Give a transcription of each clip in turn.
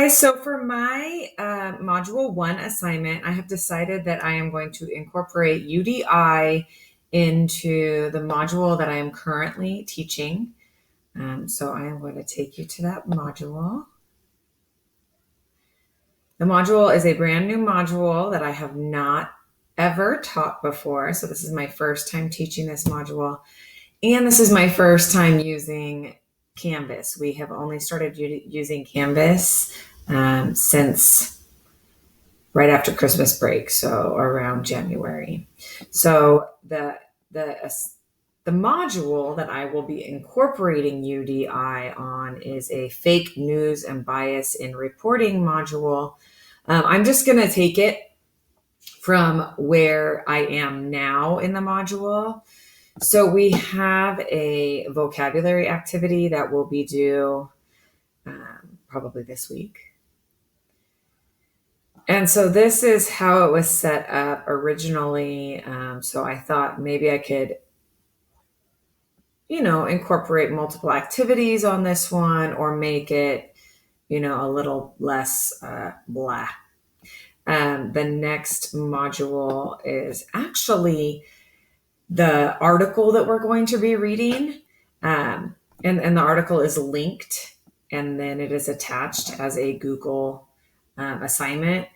guys, so for my Module 1 assignment, I have decided that I am going to incorporate UDI into the module that I am currently teaching. So I am going to take you to that module. The module is a brand new module that I have not ever taught before. So this is my first time teaching this module. And this is my first time using Canvas. We have only started using Canvas since right after Christmas break, so around January. So the module that I will be incorporating UDI on is a fake news and bias in reporting module. I'm just going to take it from where I am now in the module. So we have a vocabulary activity that will be due probably this week. And so this is how it was set up originally. So I thought maybe I could, incorporate multiple activities on this one or make it, a little less blah. The next module is actually the article that we're going to be reading. And the article is linked and then it is attached as a Google assignment.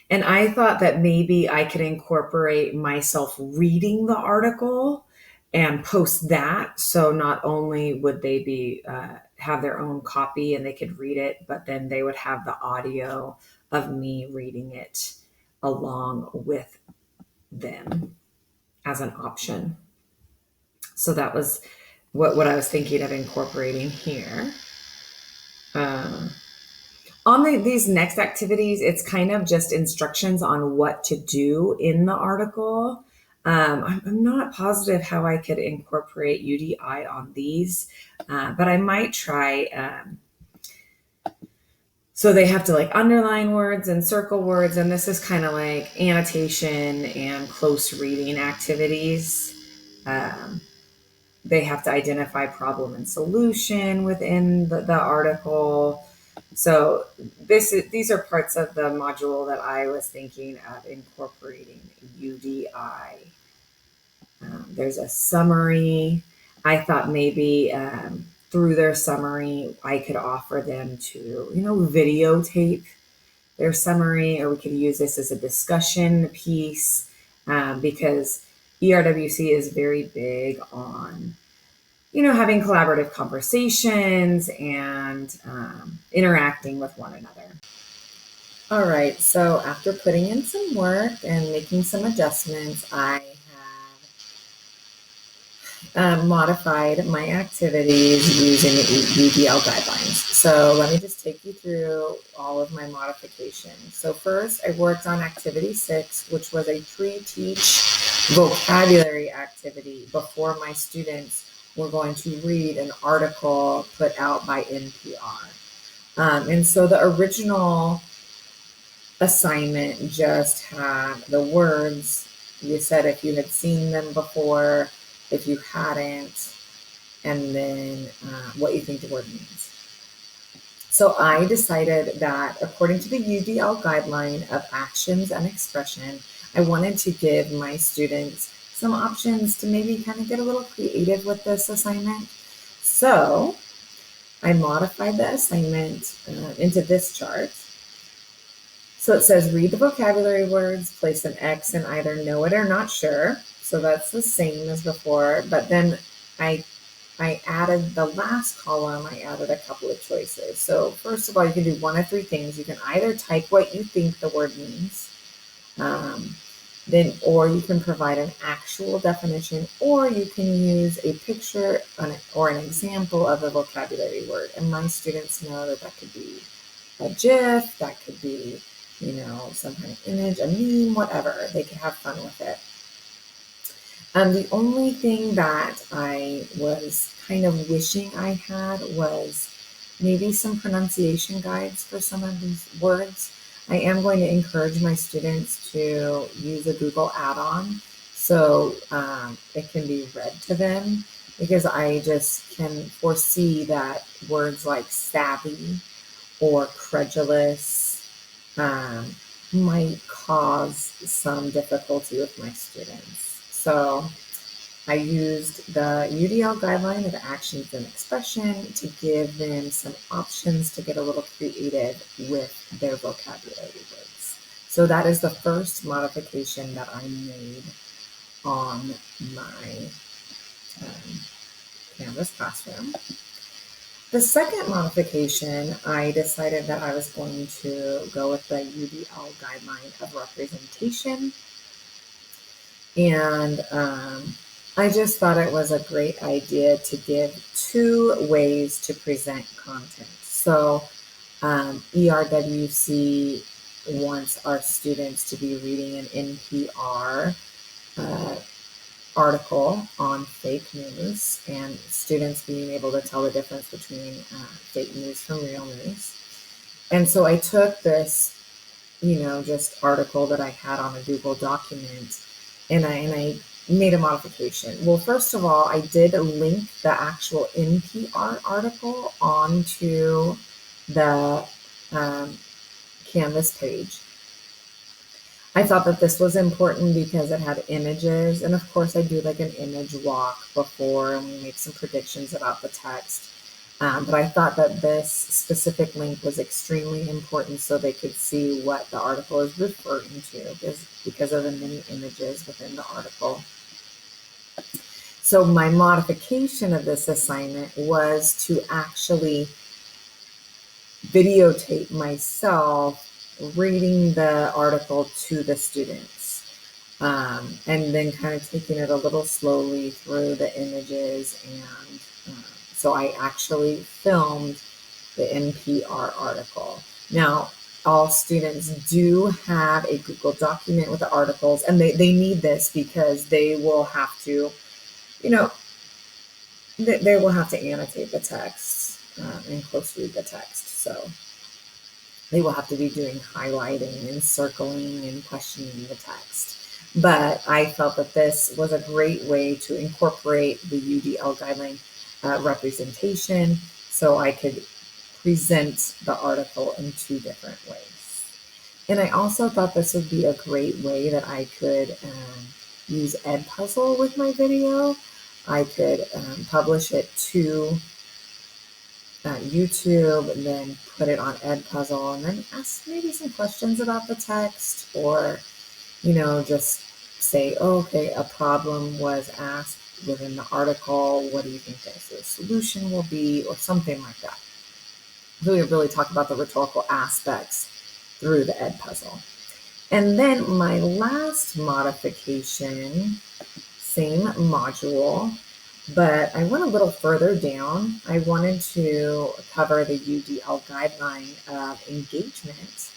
And I thought that maybe I could incorporate myself reading the article and post that. So not only would they be have their own copy and they could read it, but then they would have the audio of me reading it along with them as an option. So that was what I was thinking of incorporating here. On these next activities, it's kind of just instructions on what to do in the article. I'm not positive how I could incorporate UDI on these, but I might try. So they have to underline words and circle words, and this is kind of like annotation and close reading activities. They have to identify problem and solution within the article. So these are parts of the module that I was thinking of incorporating UDI. There's a summary. I thought maybe through their summary, I could offer them to, videotape their summary, or we could use this as a discussion piece because ERWC is very big on, having collaborative conversations and interacting with one another. All right, so after putting in some work and making some adjustments, I have modified my activities using the UDL guidelines. So let me just take you through all of my modifications. So first, I worked on activity 6, which was a pre-teach vocabulary activity before my students were going to read an article put out by NPR. And so the original assignment just had the words. You said if you had seen them before, if you hadn't, and then what you think the word means. So I decided that according to the UDL guideline of actions and expression, I wanted to give my students some options to maybe kind of get a little creative with this assignment. So I modified the assignment into this chart. So it says read the vocabulary words, place an X in either know it or not sure. So that's the same as before, but then I added the last column, I added a couple of choices. So first of all, you can do one of 3 things. You can either type what you think the word means, or you can provide an actual definition, or you can use a picture or an example of a vocabulary word. And my students know that could be a GIF, that could be, some kind of image, a meme, whatever. They could have fun with it. The only thing that I was kind of wishing I had was maybe some pronunciation guides for some of these words. I am going to encourage my students to use a Google add-on so it can be read to them, because I just can foresee that words like savvy or credulous might cause some difficulty with my students. So I used the UDL guideline of actions and expression to give them some options to get a little creative with their vocabulary words. So that is the first modification that I made on my Canvas classroom. The second modification, I decided that I was going to go with the UDL guideline of representation. And I just thought it was a great idea to give two ways to present content. So ERWC wants our students to be reading an NPR article on fake news, and students being able to tell the difference between fake news from real news. And so I took this, just article that I had on a Google document, and I made a modification. Well, first of all, I did link the actual NPR article onto the Canvas page. I thought that this was important because it had images, and of course I do like an image walk before, and we make some predictions about the text. But I thought that this specific link was extremely important so they could see what the article is referring to because of the many images within the article. So my modification of this assignment was to actually videotape myself reading the article to the students, and then kind of taking it a little slowly through the images. And so I actually filmed the NPR article. Now, all students do have a Google document with the articles, and they need this because they will have to, they will have to annotate the text and close read the text. So they will have to be doing highlighting and circling and questioning the text. But I felt that this was a great way to incorporate the UDL guideline representation so I could present the article in two different ways. And I also thought this would be a great way that I could use Edpuzzle with my video. I could publish it to YouTube, and then put it on Edpuzzle, and then ask maybe some questions about the text, or just say, oh, okay, a problem was asked within the article, what do you think the solution will be, or something like that. So we really talk about the rhetorical aspects through the Edpuzzle. And then my last modification, same module, but I went a little further down. I wanted to cover the UDL guideline of engagement.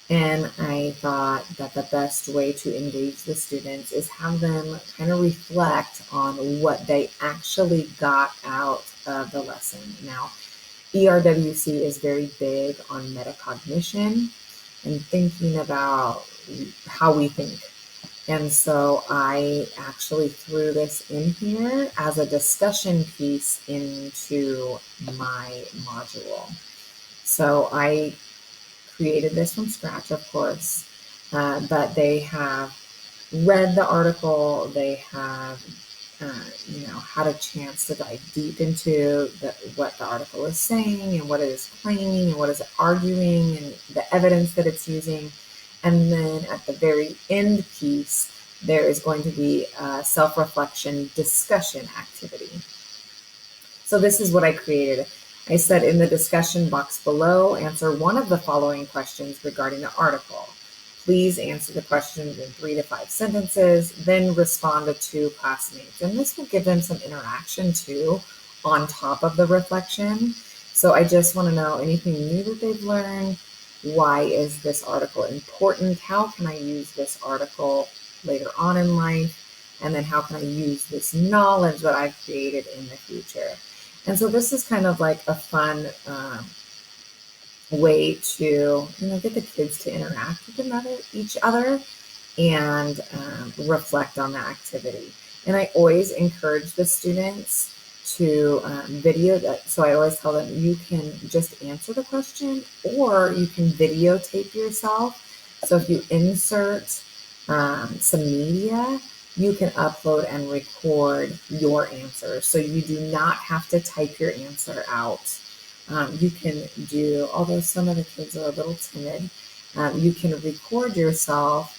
And I thought that the best way to engage the students is have them kind of reflect on what they actually got out of the lesson. Now, ERWC is very big on metacognition and thinking about how we think. And so I actually threw this in here as a discussion piece into my module. So I created this from scratch, of course, but they have read the article, they have had a chance to dive deep into what the article is saying and what it is claiming and what is it arguing and the evidence that it's using. And then at the very end piece, there is going to be a self-reflection discussion activity. So this is what I created. I said, in the discussion box below, answer one of the following questions regarding the article. Please answer the questions in 3 to 5 sentences, then respond to 2 classmates. And this will give them some interaction too on top of the reflection. So I just want to know anything new that they've learned. Why is this article important? How can I use this article later on in life? And then how can I use this knowledge that I've created in the future? And so this is kind of like a fun way to get the kids to interact with each other and reflect on the activity. And I always encourage the students to video that. So I always tell them you can just answer the question or you can videotape yourself. So if you insert some media, you can upload and record your answer. So you do not have to type your answer out. You can do, although some of the kids are a little timid, you can record yourself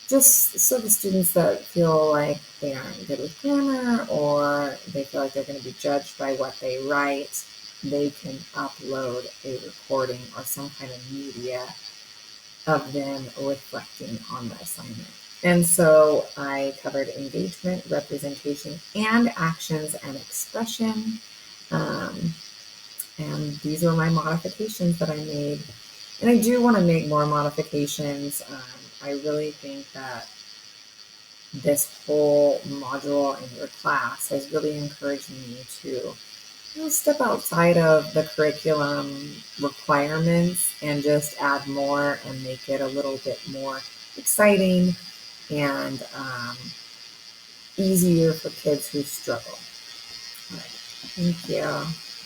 just so the students that feel like they aren't good with grammar or they feel like they're going to be judged by what they write, they can upload a recording or some kind of media of them reflecting on the assignment. And so I covered engagement, representation, and actions and expression. Um, and these are my modifications that I made. And I do want to make more modifications. I really think that this whole module in your class has really encouraged me to step outside of the curriculum requirements and just add more and make it a little bit more exciting and easier for kids who struggle. All right. Thank you.